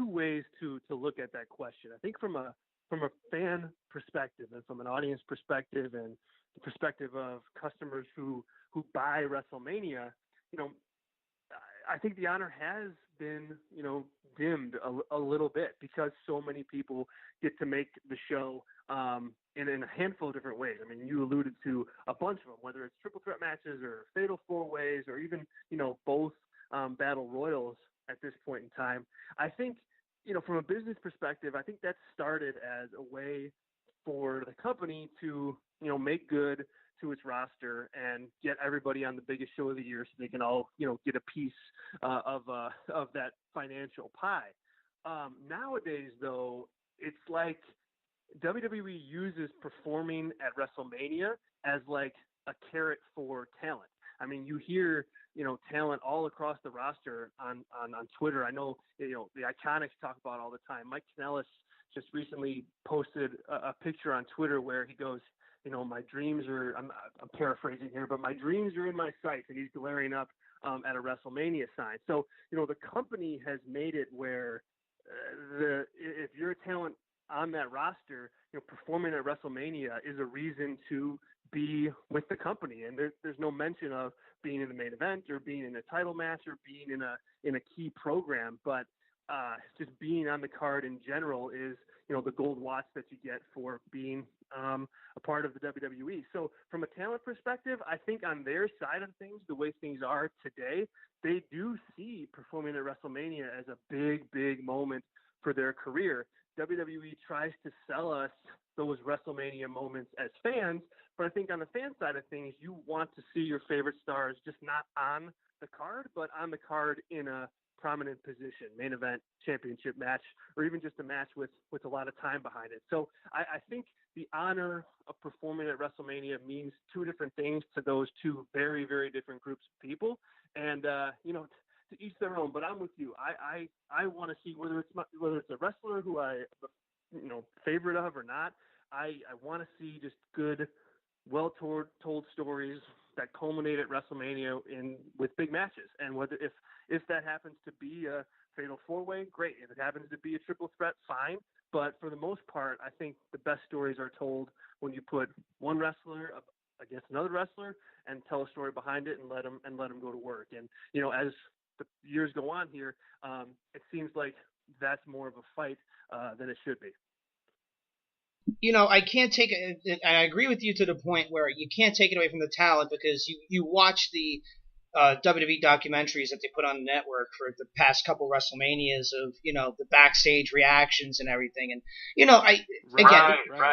two ways to look at that question. I think from a fan perspective and from an audience perspective and the perspective of customers who buy WrestleMania, you know, I think the honor has been, you know, dimmed a little bit because so many people get to make the show in a handful of different ways. I mean, you alluded to a bunch of them, whether it's triple threat matches or fatal four ways or even, you know, both battle royals at this point in time. I think, you know, from a business perspective, I think that started as a way for the company to, you know, make good to its roster and get everybody on the biggest show of the year so they can all, you know, get a piece of that financial pie. Nowadays, though, it's like WWE uses performing at WrestleMania as like a carrot for talent. I mean, you hear, you know, talent all across the roster on Twitter. I know, you know, the Iconics talk about it all the time. Mike Kanellis just recently posted a picture on Twitter where he goes, you know, my dreams are, I'm paraphrasing here, but my dreams are in my sights, and he's glaring up at a WrestleMania sign. So, you know, the company has made it where if you're a talent on that roster, you know, performing at WrestleMania is a reason to be with the company. And there's no mention of being in the main event or being in a title match or being in a key program, but just being on the card in general is, you know, the gold watch that you get for being a part of the WWE. So from a talent perspective, I think on their side of things, the way things are today, they do see performing at WrestleMania as a big, big moment for their career. WWE tries to sell us those WrestleMania moments as fans, but I think on the fan side of things, you want to see your favorite stars just not on the card, but on the card in a prominent position, main event, championship match, or even just a match with a lot of time behind it. So I think the honor of performing at WrestleMania means two different things to those two very, very different groups of people. And, you know, to each their own, but I'm with you. I want to see whether it's a wrestler who I, you know, favorite of or not. I want to see just good, well-told stories that culminate at WrestleMania with big matches. And whether if that happens to be a fatal four-way, great. If it happens to be a triple threat, fine. But for the most part, I think the best stories are told when you put one wrestler against another wrestler and tell a story behind it and let them go to work. And, you know, as the years go on here, it seems like that's more of a fight than it should be. You know, I can't take it. I agree with you to the point where you can't take it away from the talent, because you watch the WWE documentaries that they put on the network for the past couple WrestleManias of, you know, the backstage reactions and everything. And, you know,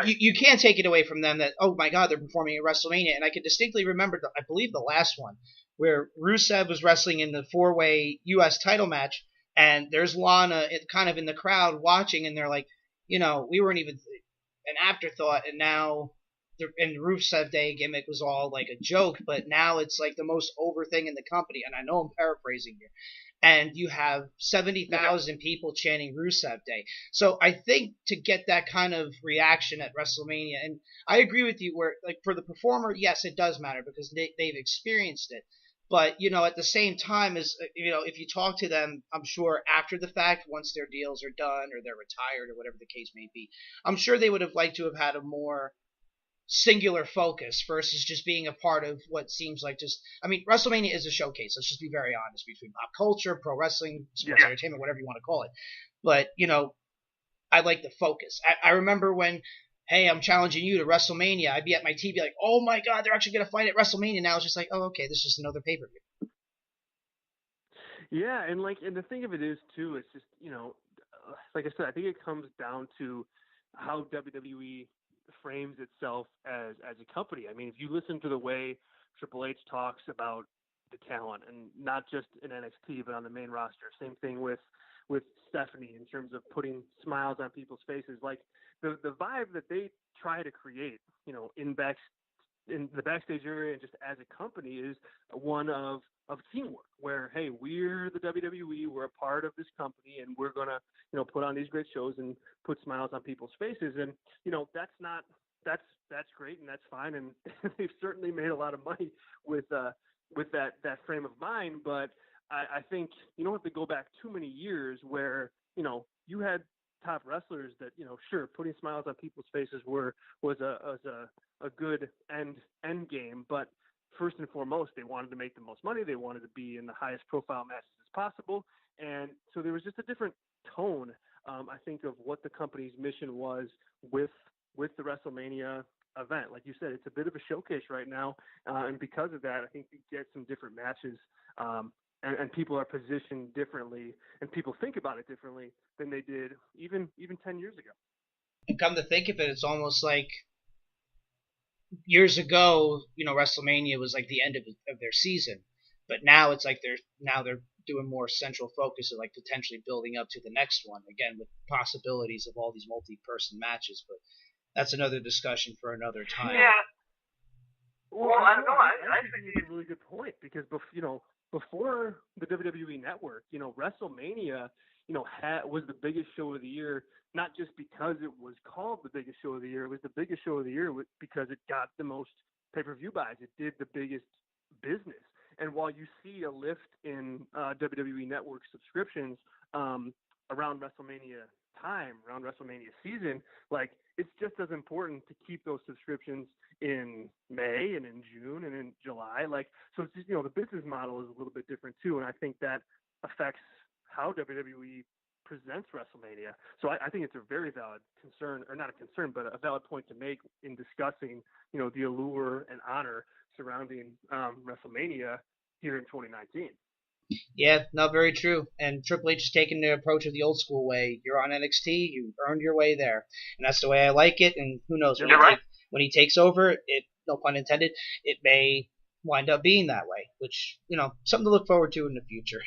you can't take it away from them that, oh my God, they're performing at WrestleMania. And I can distinctly remember, I believe the last one, where Rusev was wrestling in the 4-way U.S. title match, and there's Lana kind of in the crowd watching, and they're like, you know, we weren't even an afterthought, and now and Rusev Day gimmick was all like a joke, but now it's like the most over thing in the company. And I know I'm paraphrasing here. And you have 70,000 people chanting Rusev Day. So I think to get that kind of reaction at WrestleMania, and I agree with you where, like, for the performer, yes, it does matter because they've experienced it. But, you know, at the same time, as you know, if you talk to them, I'm sure after the fact, once their deals are done or they're retired or whatever the case may be, I'm sure they would have liked to have had a more singular focus versus just being a part of what seems like just, I mean, WrestleMania is a showcase. Let's just be very honest, between pop culture, pro wrestling, sports entertainment, whatever you want to call it. But, you know, I like the focus. I remember when, hey, I'm challenging you to WrestleMania, I'd be at my TV like, oh my God, they're actually going to fight at WrestleMania. Now it's just like, oh, okay, this is just another pay-per-view. Yeah, and the thing of it is too, it's just, you know, like I said, I think it comes down to how WWE frames itself as a company. I mean, if you listen to the way Triple H talks about the talent, and not just in NXT but on the main roster, same thing with Stephanie in terms of putting smiles on people's faces, like the vibe that they try to create, you know, in the backstage area and just as a company is one of teamwork, where, hey, we're the WWE, we're a part of this company, and we're going to, you know, put on these great shows and put smiles on people's faces. And, you know, that's great and that's fine. And they've certainly made a lot of money with that frame of mind. But I think you don't have to go back too many years where, you know, you had top wrestlers that, sure, putting smiles on people's faces was a good end game, but first and foremost, they wanted to make the most money. They wanted to be in the highest profile matches as possible, and so there was just a different tone, I think, of what the company's mission was with the WrestleMania event. Like you said, it's a bit of a showcase right now, and because of that, I think you get some different matches, and people are positioned differently, and people think about it differently than they did even 10 years ago. And come to think of it, it's almost like years ago, WrestleMania was like the end of their season, but now it's like they're doing more central focus of like potentially building up to the next one again with possibilities of all these multi-person matches. But that's another discussion for another time. Yeah. Well, I think you made a really good point because before the WWE Network, WrestleMania, was the biggest show of the year, not just because it was called the biggest show of the year. It was the biggest show of the year because it got the most pay-per-view buys. It did the biggest business. And while you see a lift in WWE Network subscriptions around WrestleMania time, around WrestleMania season, like it's just as important to keep those subscriptions in May and in June and in July. Like, so it's just, the business model is a little bit different too. And I think that affects how WWE presents WrestleMania. So I think it's a very valid concern, or not a concern, but a valid point to make in discussing, the allure and honor surrounding WrestleMania here in 2019. Yeah, no, very true. And Triple H is taking the approach of the old school way. You're on NXT, you earned your way there, and that's the way I like it. And who knows, when he takes over, it, no pun intended, it may wind up being that way, which something to look forward to in the future.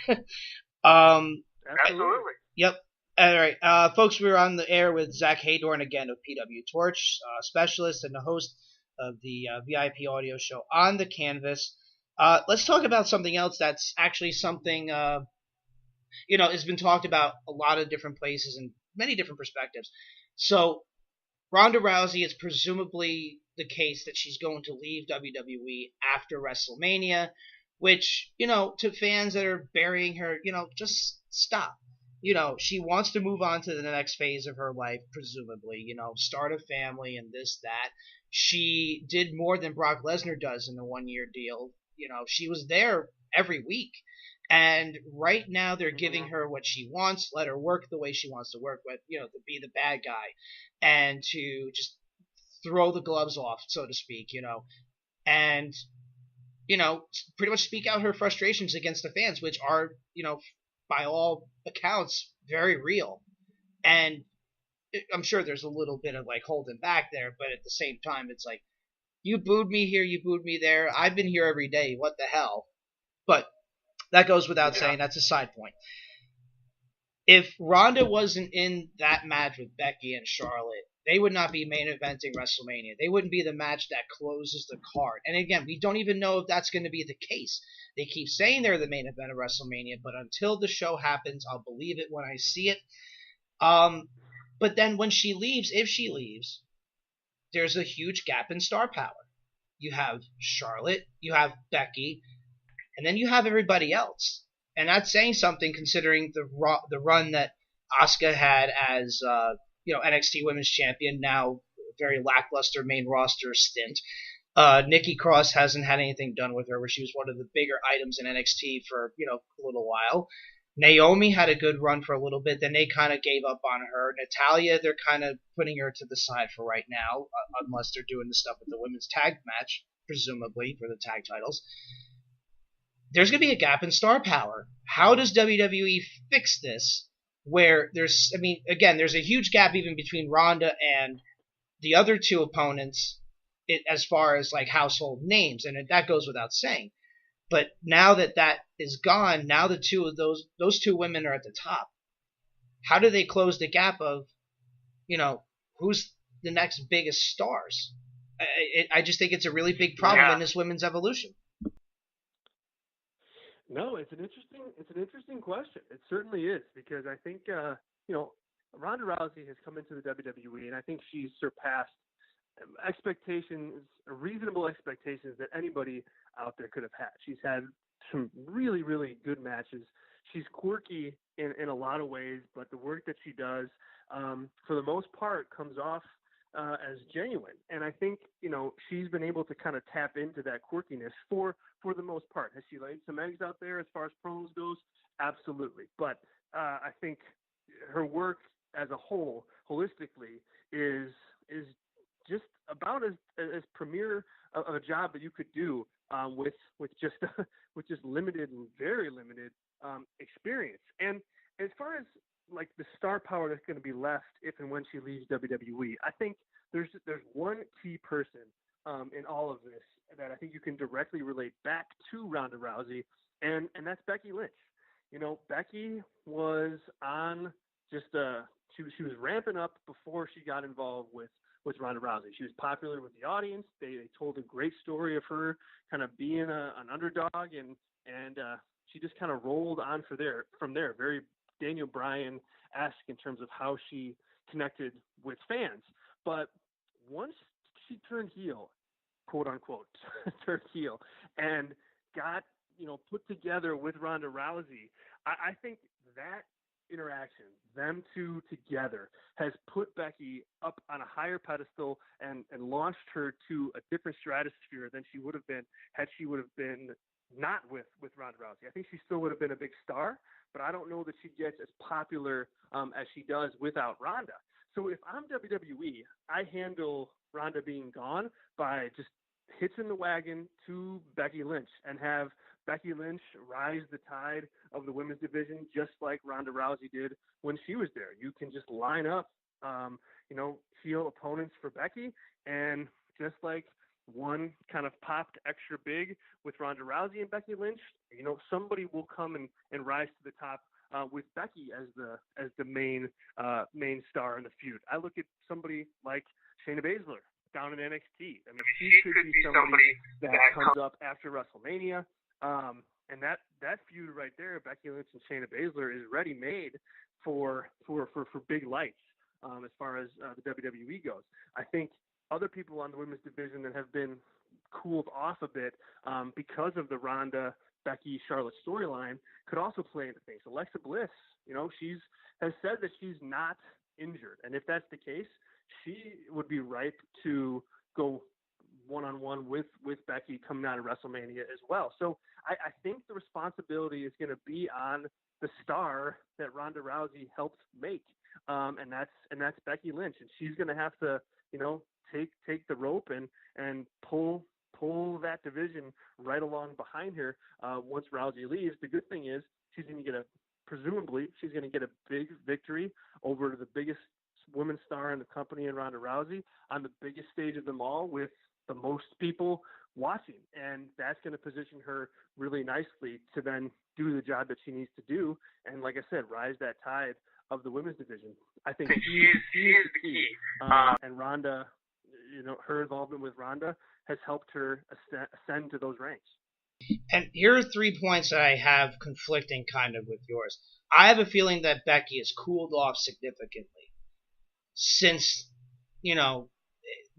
Absolutely. Yep. All right, folks, we're on the air with Zack Heydorn again of PWTorch, specialist and the host of the VIP audio show On the Canvas. Let's talk about something else that's actually something, has been talked about a lot of different places and many different perspectives. So Ronda Rousey, is presumably the case that she's going to leave WWE after WrestleMania, which, to fans that are burying her, just stop. She wants to move on to the next phase of her life, presumably, start a family and this, that. She did more than Brock Lesnar does in a one-year deal. She was there every week. And right now they're giving her what she wants, let her work the way she wants to work, but, to be the bad guy and to just throw the gloves off, so to speak, and, pretty much speak out her frustrations against the fans, which are, by all accounts, very real. And I'm sure there's a little bit of like holding back there, but at the same time, it's like, you booed me here, you booed me there. I've been here every day. What the hell? But that goes without saying. That's a side point. If Ronda wasn't in that match with Becky and Charlotte, they would not be main eventing WrestleMania. They wouldn't be the match that closes the card. And again, we don't even know if that's going to be the case. They keep saying they're the main event of WrestleMania, but until the show happens, I'll believe it when I see it. But then when she leaves, if she leaves, there's a huge gap in star power. You have Charlotte, you have Becky, and then you have everybody else. And that's saying something considering the run that Asuka had as NXT Women's Champion, now very lackluster main roster stint. Nikki Cross hasn't had anything done with her, where she was one of the bigger items in NXT for a little while. Naomi had a good run for a little bit, then they kind of gave up on her. Natalya, they're kind of putting her to the side for right now, unless they're doing the stuff with the women's tag match, presumably, for the tag titles. There's going to be a gap in star power. How does WWE fix this? Where there's a huge gap even between Ronda and the other two opponents as far as like household names, and that goes without saying. But now that is gone, now the two of those two women are at the top. How do they close the gap of, who's the next biggest stars? I just think it's a really big problem in this women's evolution. No, it's an interesting question. It certainly is, because I think Ronda Rousey has come into the WWE, and I think she's surpassed reasonable expectations that anybody out there could have had. She's had some really, really good matches. she's quirky in a lot of ways, but the work that she does, for the most part, comes off as genuine. And I think, she's been able to kind of tap into that quirkiness for the most part. Has she laid some eggs out there as far as promos goes? Absolutely. But I think her work as a whole, holistically, is just about as premier of a job that you could do with just with just limited, very limited experience. And as far as like the star power that's going to be left if and when she leaves WWE, I think there's one key person in all of this that I think you can directly relate back to Ronda Rousey, and that's Becky Lynch. Becky was on just she was ramping up before she got involved with Ronda Rousey. She was popular with the audience. They told a great story of her kind of being an underdog, and she just kind of rolled on from there. Very Daniel Bryan-esque in terms of how she connected with fans. But once she turned heel, quote unquote, turned heel, and got put together with Ronda Rousey, I think that interaction, them two together, has put Becky up on a higher pedestal and launched her to a different stratosphere than she would have been had she would have been not with Ronda Rousey. I think she still would have been a big star, but I don't know that she gets as popular as she does without Ronda. So if I'm WWE, I handle Ronda being gone by just hitching the wagon to Becky Lynch and have Becky Lynch rise the tide of the women's division just like Ronda Rousey did when she was there. You can just line up, heel opponents for Becky, and just like one kind of popped extra big with Ronda Rousey and Becky Lynch, somebody will come and rise to the top with Becky as the main star in the feud. I look at somebody like Shayna Baszler down in NXT. I mean, she could be somebody that comes up after WrestleMania. And that feud right there, Becky Lynch and Shayna Baszler, is ready made for big lights as far as the WWE goes. I think other people on the women's division that have been cooled off a bit because of the Ronda, Becky, Charlotte storyline could also play into things. Alexa Bliss, has said that she's not injured, and if that's the case, she would be ripe to go one-on-one with Becky coming out of WrestleMania as well. So I think the responsibility is going to be on the star that Ronda Rousey helped make, and that's Becky Lynch, and she's going to have to take the rope and pull that division right along behind her once Rousey leaves. The good thing is presumably she's going to get a big victory over the biggest women's star in the company in Ronda Rousey on the biggest stage of them all with the most people watching, and that's going to position her really nicely to then do the job that she needs to do, and like I said, rise that tide of the women's division. I think she is the key, and Ronda, her involvement with Ronda has helped her ascend to those ranks. And here are 3 points that I have conflicting kind of with yours. I have a feeling that Becky has cooled off significantly since,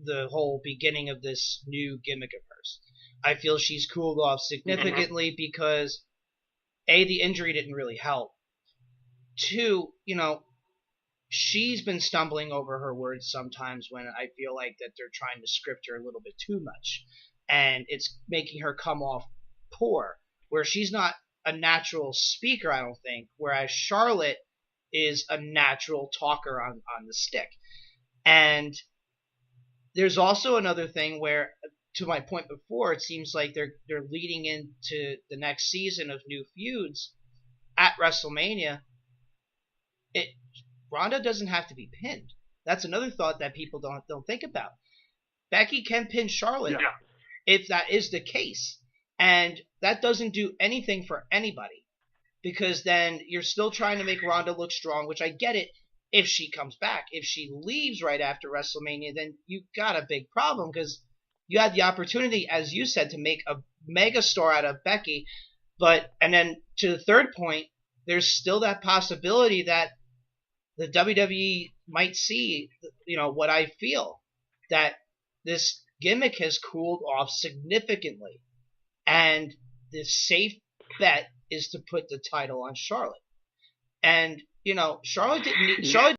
the whole beginning of this new gimmick of hers. I feel she's cooled off significantly because, A, the injury didn't really help. 2, she's been stumbling over her words sometimes when I feel like that they're trying to script her a little bit too much. And it's making her come off poor, where she's not a natural speaker, I don't think, whereas Charlotte is a natural talker on the stick. And there's also another thing where, to my point before, it seems like they're leading into the next season of new feuds at WrestleMania. Ronda doesn't have to be pinned. That's another thought that people don't think about. Becky can pin Charlotte if that is the case. And that doesn't do anything for anybody, because then you're still trying to make Ronda look strong, which I get it if she comes back. If she leaves right after WrestleMania, then you've got a big problem, because you had the opportunity, as you said, to make a mega star out of Becky. And then to the third point, there's still that possibility that the WWE might see, what I feel, that this gimmick has cooled off significantly. And the safe bet is to put the title on Charlotte. And, you know, Charlotte didn't need, Yeah. Charlotte